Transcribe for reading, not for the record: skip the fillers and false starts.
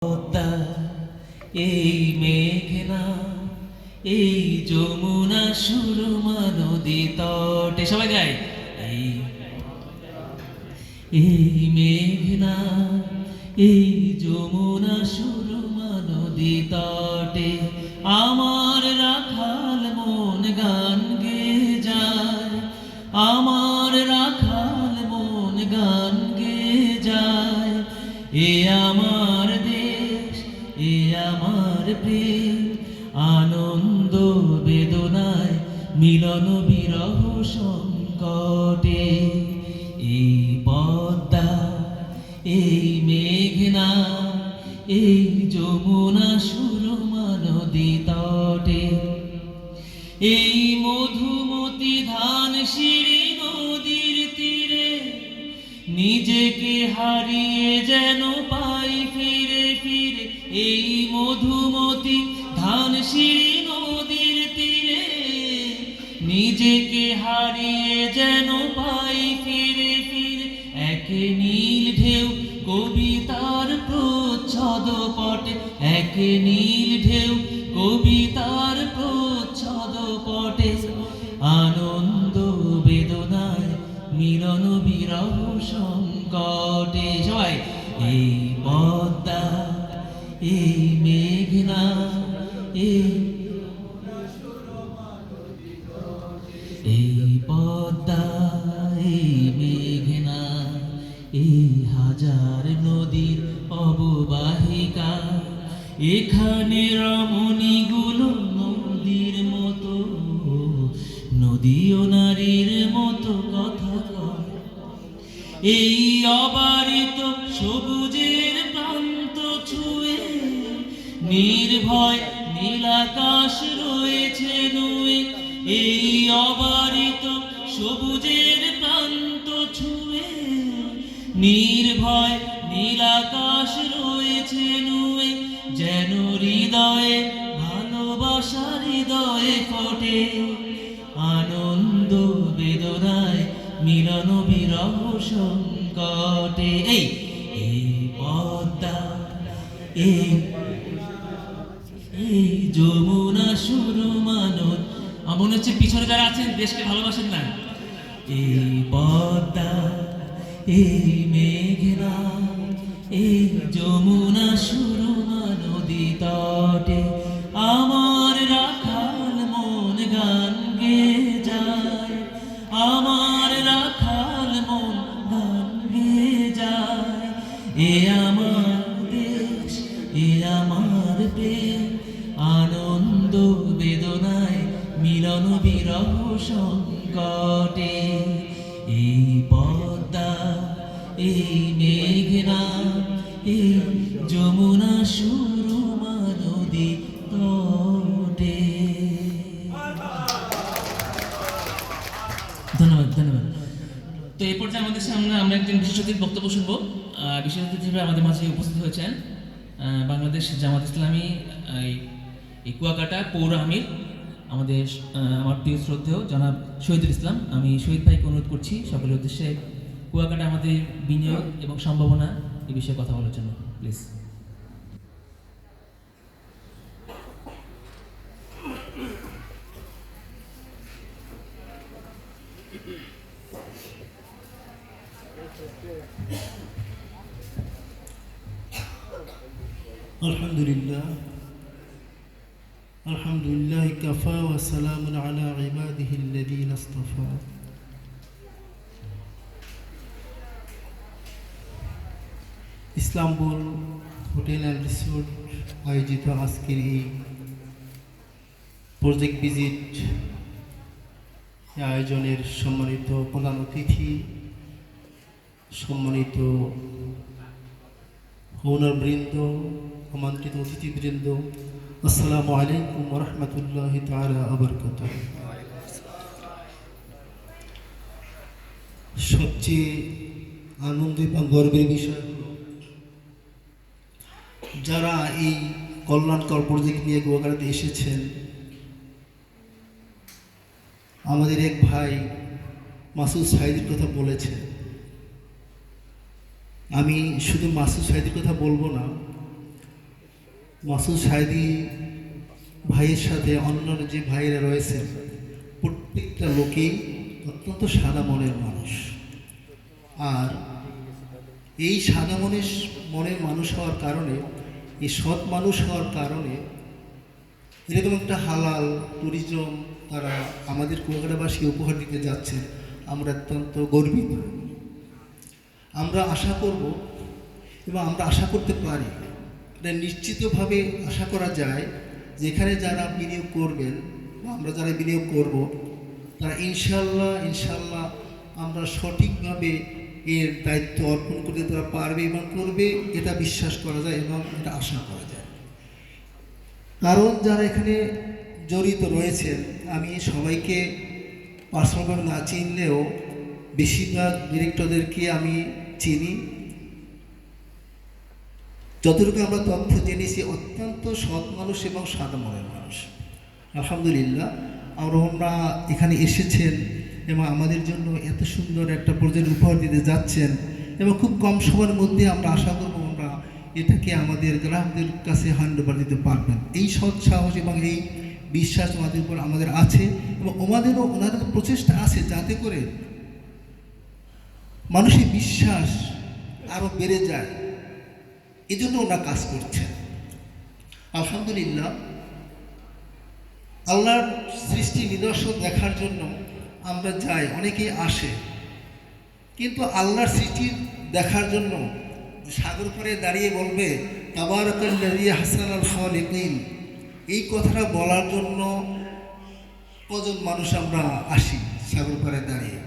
পদ্মা এই মেঘনা এই যমুনা সুরমা নদী তটে সবাই গায় এই মেঘনা এই যমুনা সুরমা নদী তটে আমার রাখাল মন গান গেয়ে যায়, আমার রাখাল মন গান গেয়ে যায়। এ আমার দেশ, এ আমার প্রেম, আনন্দ বেদনায় মিলন বিরহ সংকটে। এই পদ্মা এই মেঘনা এই যমুনা সুরমা নদী তটে, এই মধুমতি ধান সিঁড়ি নদীর তীরে নিজেকে হারিয়ে যেন পাই ফিরে ফিরে। এই মধুমতি ধান সিঁড়ি নদীর তীরে নিজেকে হারিয়ে যেন পাই ফিরে ফিরে। একে নীল ঢেউ কবিতার প্রচ্ছদ পটে, একে নীল ঢেউ কবিতার প্রচ্ছদ পটে। আনন্দ বেদনায় মিলন বিরহ সংকটে। সবাই এই পদ্মা এই মেঘনা এই পদ্মা এই মেঘনা এই হাজার নদীর অববাহিকা। এখানে রমণীগুলো নদীর মতো, নদী ও নারীর মতো কথা কয়। এই অবারিত সবুজের প্রান্ত ছুঁয়ে নির্ভয় নীলাকাশ রয়েছে নুয়ে। এই অবারিত সবুজের প্রান্ত ছুঁয়ে নির্ভয় নীলাকাশ রয়েছে নুয়ে। যেন হৃদয়ে ভালোবাসা হৃদয়ে ফোটে, আনন্দ বেদনায় মিলন বিরহ সংকটে। এই পদ্মা এই যমুনা সুরমা নদী। মনে হচ্ছে পিছনে যারা আছেন দেশকে ভালোবাসেন না। এই পদ্মা এই মেঘনা এই যমুনা সুরমা নদী তটে আমার রাখাল মন গান গেয়ে যায়, আমার রাখাল মন গান গেয়ে যায়। এ আমার দেশ, এ আমার প্রেম, আনন্দ বেদনায় মিলন বিরহ সংকটে। এই পদ্মা এই মেঘনা এই যমুনা সুরমা নদী তটে। ধন্যবাদ ধন্যবাদ। তো এই পর্যায়ে আমাদের সামনে আমরা একজন বিশেষ অতিথির বক্তব্য শুনবো। বিশেষ অতিথি হিসেবে আমাদের মাঝে উপস্থিত হয়েছেন বাংলাদেশ জামাত ইসলামী এই কুয়াকাটা পৌর আমির আমার প্রিয় শ্রদ্ধেয় জনাব শহীদুল ইসলাম। আমি শহীদ ভাইকে অনুরোধ করছি সকলের উদ্দেশ্যে কুয়াকাটা আমাদের বিনিয়োগ এবং সম্ভাবনা এই বিষয়ে কথা বলার জন্য প্লিজ। আলহামদুলিল্লাহ আলহামদুলিল্লাহ কাফা ওয়া সালামুন আলা ইবাদিহি আল্লাযীনা ইসতাফা। ইসলামপুর হোটেল অ্যান্ড রিসোর্ট আয়োজিত আজকের এই প্রজেক্ট ভিজিট আয়োজনের সম্মানিত প্রধান অতিথি, সম্মানিত ওনারবৃন্দ, আমন্ত্রিত অতিথিবৃন্দ, আসসালামু আলাইকুম ওয়া রাহমাতুল্লাহি তাআলা ওয়া বারাকাতুহু। সবচেয়ে আনন্দ এবং গর্বের বিষয় হলো যারা এই কল্যাণকর প্রজেক্ট নিয়ে কুয়াকাটাতে এসেছেন। আমাদের এক ভাই মাসুদ সাইদের কথা বলেছে, আমি শুধু মাসুদ সাইদের কথা বলবো না, মাসুদ সাহেদি ভাইয়ের সাথে অন্যান্য যে ভাইয়েরা রয়েছেন প্রত্যেকটা লোকেই অত্যন্ত সাদা মনের মানুষ। আর এই সাদা মনের মানুষ হওয়ার কারণে, এই সৎ মানুষ হওয়ার কারণে এরকম একটা হালাল ট্যুরিজম তারা আমাদের কুয়াকাটাবাসী উপহার দিতে যাচ্ছেন, আমরা অত্যন্ত গর্বিত। আমরা আশা করব এবং আমরা আশা করতে পারি, এটা নিশ্চিতভাবে আশা করা যায় যে এখানে যারা বিনিয়োগ করবেন বা আমরা যারা বিনিয়োগ করব তারা ইনশাল্লাহ আমরা সঠিকভাবে এর দায়িত্ব অর্পণ করতে তারা পারবে এবং করবে, এটা বিশ্বাস করা যায় এবং এটা আশা করা যায়। কারণ যারা এখানে জড়িত রয়েছেন, আমি সবাইকে পার্সোনালভাবে না চিনলেও বেশিরভাগ ডিরেক্টরদেরকে আমি চিনি। যতটুকু আমরা তথ্য জেনেছি অত্যন্ত সৎ মানুষ এবং সাদা মনের মানুষ। আলহামদুলিল্লাহ আমরা এখানে এসেছেন এবং আমাদের জন্য এত সুন্দর একটা প্রজেক্ট উপহার দিতে যাচ্ছেন এবং খুব কম সময়ের মধ্যে আমরা আশা করব আমরা এটাকে আমাদের গ্রাহকদের কাছে হ্যান্ড ওভার দিতে পারবেন। এই সৎ সাহস এবং এই বিশ্বাস আমাদের উপর আমাদের আছে এবং ওনাদের প্রচেষ্টা আছে যাতে করে মানুষের বিশ্বাস আরও বেড়ে যায়, এই জন্য ওরা কাজ করছেন। আলহামদুলিল্লাহ আল্লাহর সৃষ্টি নিদর্শন দেখার জন্য আমরা যাই, অনেকেই আসে, কিন্তু আল্লাহর সৃষ্টি দেখার জন্য সাগর পাড়ে দাঁড়িয়ে বলবে তাবারাকাল্লাযী আহসানাল খালিকিন, এই কথাটা বলার জন্য কজন মানুষ আমরা আসি সাগর পাড়ে দাঁড়িয়ে।